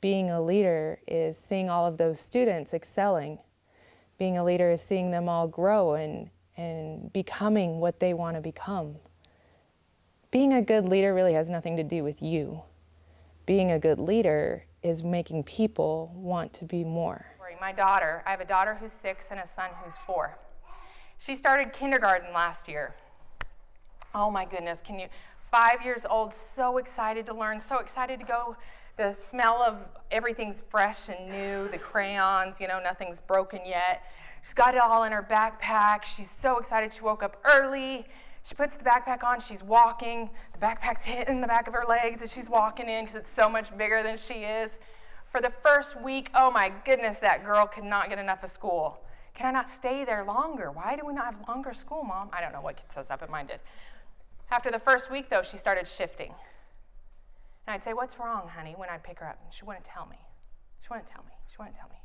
Being a leader is seeing all of those students excelling. Being a leader is seeing them all grow and becoming what they want to become. Being a good leader really has nothing to do with you. Being a good leader is making people want to be more. My daughter, I have a daughter who's 6 and a son who's 4. She started kindergarten last year. Oh my goodness, 5 years old, so excited to learn, so excited to go. The smell of everything's fresh and new, the crayons, nothing's broken yet. She's got it all in her backpack. She's so excited. She woke up early. She puts the backpack on. She's walking. The backpack's hitting the back of her legs as she's walking in because it's so much bigger than she is. For the first week, oh my goodness, that girl could not get enough of school. Can I not stay there longer? Why do we not have longer school, Mom? I don't know what kid says that, but mine did. After the first week, though, she started shifting. And I'd say, "What's wrong, honey?" when I'd pick her up. And she wouldn't tell me. She wouldn't tell me. She wouldn't tell me.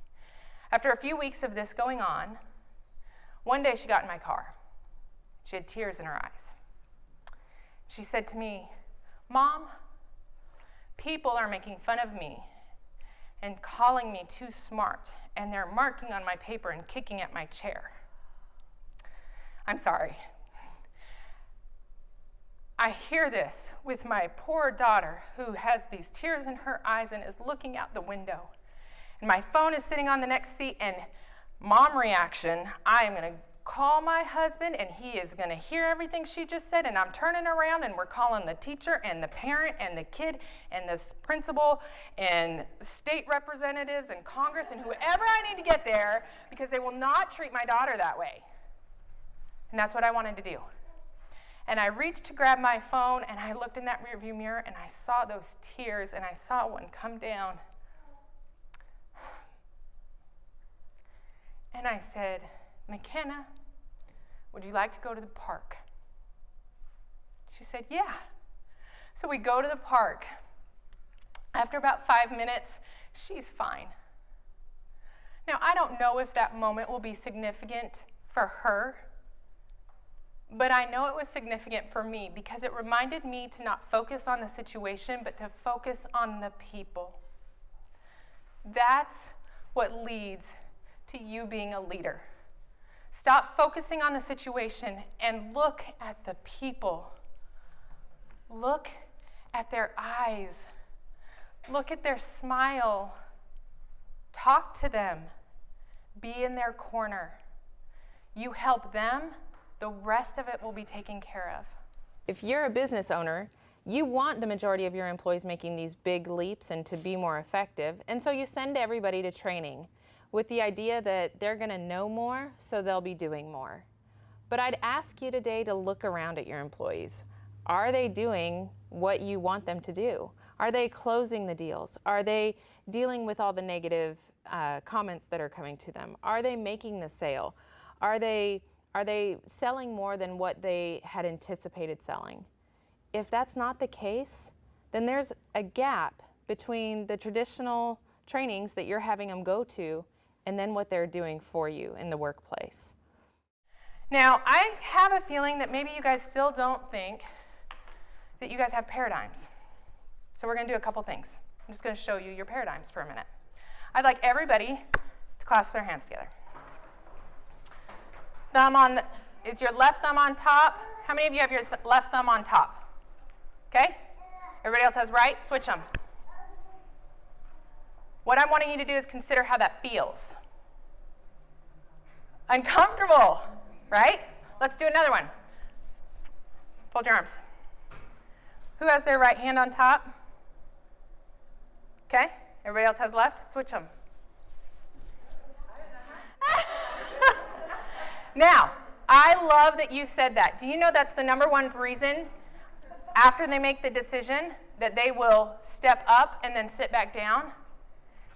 After a few weeks of this going on, one day she got in my car. She had tears in her eyes. She said to me, "Mom, people are making fun of me and calling me too smart, and they're marking on my paper and kicking at my chair. I'm sorry. I hear this with my poor daughter who has these tears in her eyes and is looking out the window. And my phone is sitting on the next seat, and mom reaction, I am going to call my husband, and he is going to hear everything she just said, and I'm turning around, and we're calling the teacher and the parent and the kid and the principal and state representatives and Congress and whoever I need to get there because they will not treat my daughter that way." And that's what I wanted to do. And I reached to grab my phone, and I looked in that rearview mirror, and I saw those tears, and I saw one come down. And I said, "McKenna, would you like to go to the park?" She said, "Yeah." So we go to the park. After about 5 minutes, she's fine. Now, I don't know if that moment will be significant for her, but I know it was significant for me because it reminded me to not focus on the situation, but to focus on the people. That's what leads to you being a leader. Stop focusing on the situation and look at the people. Look at their eyes. Look at their smile. Talk to them. Be in their corner. You help them, the rest of it will be taken care of. If you're a business owner, you want the majority of your employees making these big leaps and to be more effective, and so you send everybody to training with the idea that they're going to know more, so they'll be doing more. But I'd ask you today to look around at your employees. Are they doing what you want them to do? Are they closing the deals? Are they dealing with all the negative comments that are coming to them? Are they making the sale? Are they selling more than what they had anticipated selling? If that's not the case, then there's a gap between the traditional trainings that you're having them go to and then what they're doing for you in the workplace. Now, I have a feeling that maybe you guys still don't think that you guys have paradigms. So we're going to do a couple things. I'm just going to show you your paradigms for a minute. I'd like everybody to clasp their hands together. Is your left thumb on top? How many of you have your left thumb on top? Okay? Everybody else has right? Switch them. What I'm wanting you to do is consider how that feels. Uncomfortable, right? Let's do another one. Fold your arms. Who has their right hand on top? Okay. Everybody else has left? Switch them. Now, I love that you said that. Do you know that's the number one reason after they make the decision that they will step up and then sit back down?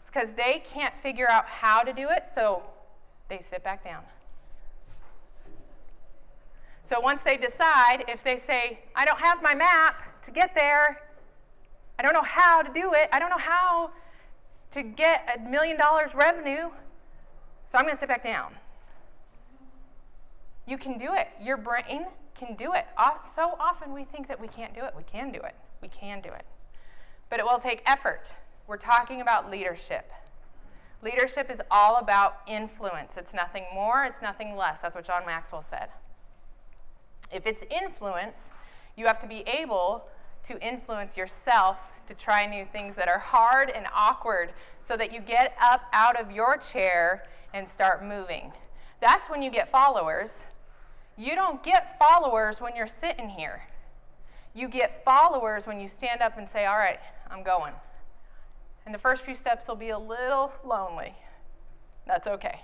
It's because they can't figure out how to do it, so they sit back down. So once they decide, if they say, "I don't have my map to get there, I don't know how to do it, I don't know how to get $1 million revenue, so I'm going to sit back down." You can do it. Your brain can do it. So often we think that we can't do it. We can do it. We can do it. But it will take effort. we're talking about leadership. Leadership is all about influence. It's nothing more, it's nothing less. That's what John Maxwell said. If it's influence, you have to be able to influence yourself to try new things that are hard and awkward so that you get up out of your chair and start moving. That's when you get followers. You don't get followers when you're sitting here. You get followers when you stand up and say, all right, I'm going. And the first few steps will be a little lonely. That's okay.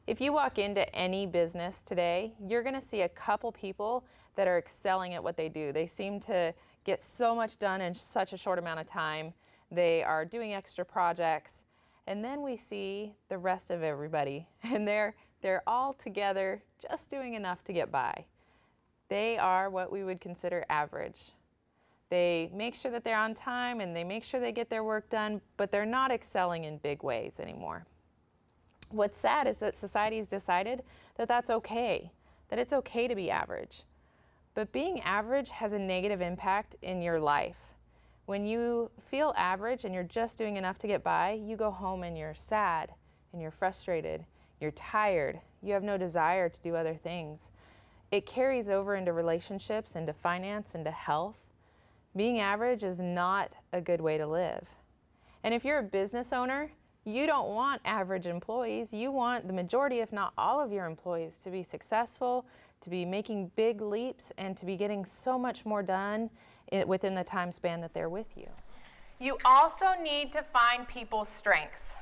If you walk into any business today, you're going to see a couple people that are excelling at what they do. They seem to get so much done in such a short amount of time. They are doing extra projects. And then we see the rest of everybody, and they're all together just doing enough to get by. They are what we would consider average. They make sure that they're on time and they make sure they get their work done, but they're not excelling in big ways anymore. What's sad is that society's decided that that's okay, that it's okay to be average. But being average has a negative impact in your life. When you feel average and you're just doing enough to get by, you go home and you're sad and you're frustrated, you're tired, you have no desire to do other things. It carries over into relationships, into finance, into health. Being average is not a good way to live. And if you're a business owner, you don't want average employees. You want the majority, if not all of your employees, to be successful, to be making big leaps, and to be getting so much more done within the time span that they're with you. You also need to find people's strengths.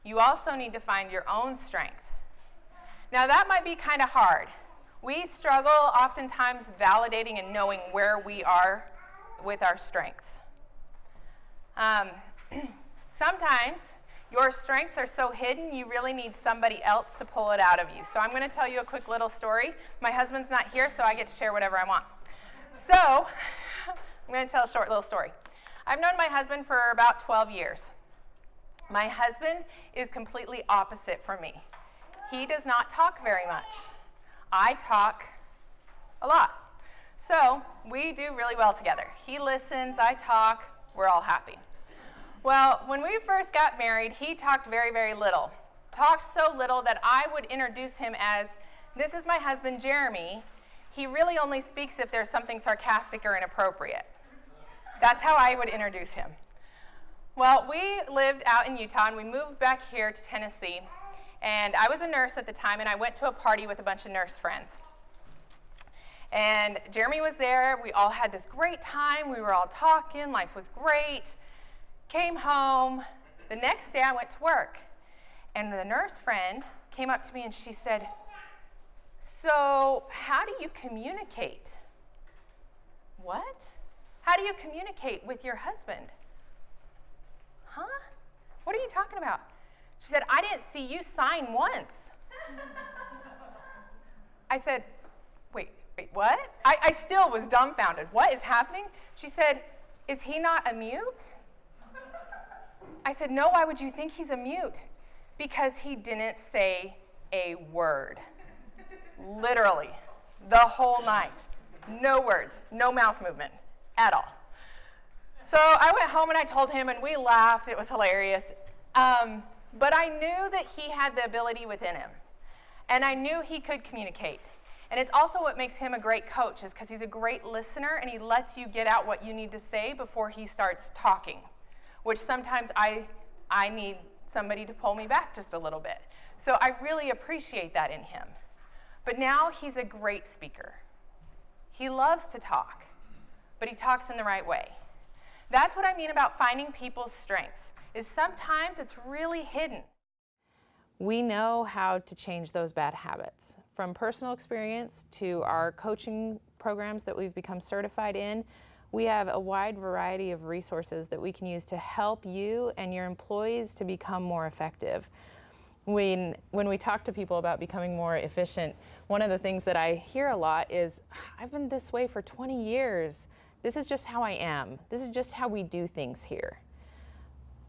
You also need to find your own strength. Now that might be kind of hard. We struggle oftentimes validating and knowing where we are with our strengths. Sometimes your strengths are so hidden you really need somebody else to pull it out of you. So I'm going to tell you a quick little story. My husband's not here, so I get to share whatever I want. So I'm going to tell a short little story. I've known my husband for about 12 years. My husband is completely opposite from me. He does not talk very much. I talk a lot. So we do really well together. He listens, I talk, we're all happy. Well, when we first got married, he talked very, very little. Talked so little that I would introduce him as, this is my husband, Jeremy. He really only speaks if there's something sarcastic or inappropriate. That's how I would introduce him. Well, we lived out in Utah, and we moved back here to Tennessee. And I was a nurse at the time, and I went to a party with a bunch of nurse friends. And Jeremy was there. We all had this great time. We were all talking. Life was great. Came home. The next day, I went to work. And the nurse friend came up to me, and she said, so how do you communicate? What? How do you communicate with your husband? Huh? What are you talking about? She said, I didn't see you sign once. I said, wait, what? I still was dumbfounded. What is happening? She said, is he not a mute? I said, no, why would you think he's a mute? Because he didn't say a word. Literally, the whole night. No words, no mouth movement at all. So I went home and I told him, and we laughed. It was hilarious. But I knew that he had the ability within him, and I knew he could communicate. And it's also what makes him a great coach, is because he's a great listener, and he lets you get out what you need to say before he starts talking, which sometimes I need somebody to pull me back just a little bit. So I really appreciate that in him. But now he's a great speaker. He loves to talk, but he talks in the right way. That's what I mean about finding people's strengths, is sometimes it's really hidden. We know how to change those bad habits. From personal experience to our coaching programs that we've become certified in, we have a wide variety of resources that we can use to help you and your employees to become more effective. When we talk to people about becoming more efficient, one of the things that I hear a lot is, I've been this way for 20 years. This is just how I am. This is just how we do things here.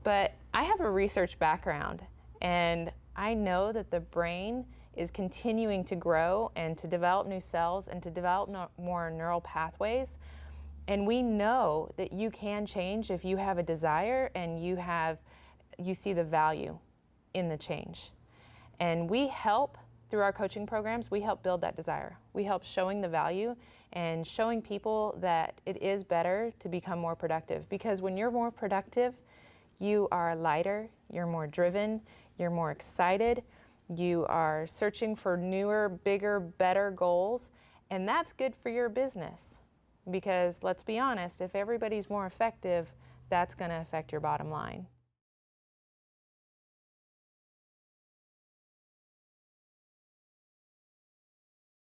But I have a research background, and I know that the brain is continuing to grow and to develop new cells and to develop more neural pathways. And we know that you can change if you have a desire and you see the value in the change. And we help, through our coaching programs, we help build that desire. We help showing the value and showing people that it is better to become more productive. Because when you're more productive, you are lighter, you're more driven, you're more excited, you are searching for newer, bigger, better goals, and that's good for your business. Because let's be honest, if everybody's more effective, that's going to affect your bottom line.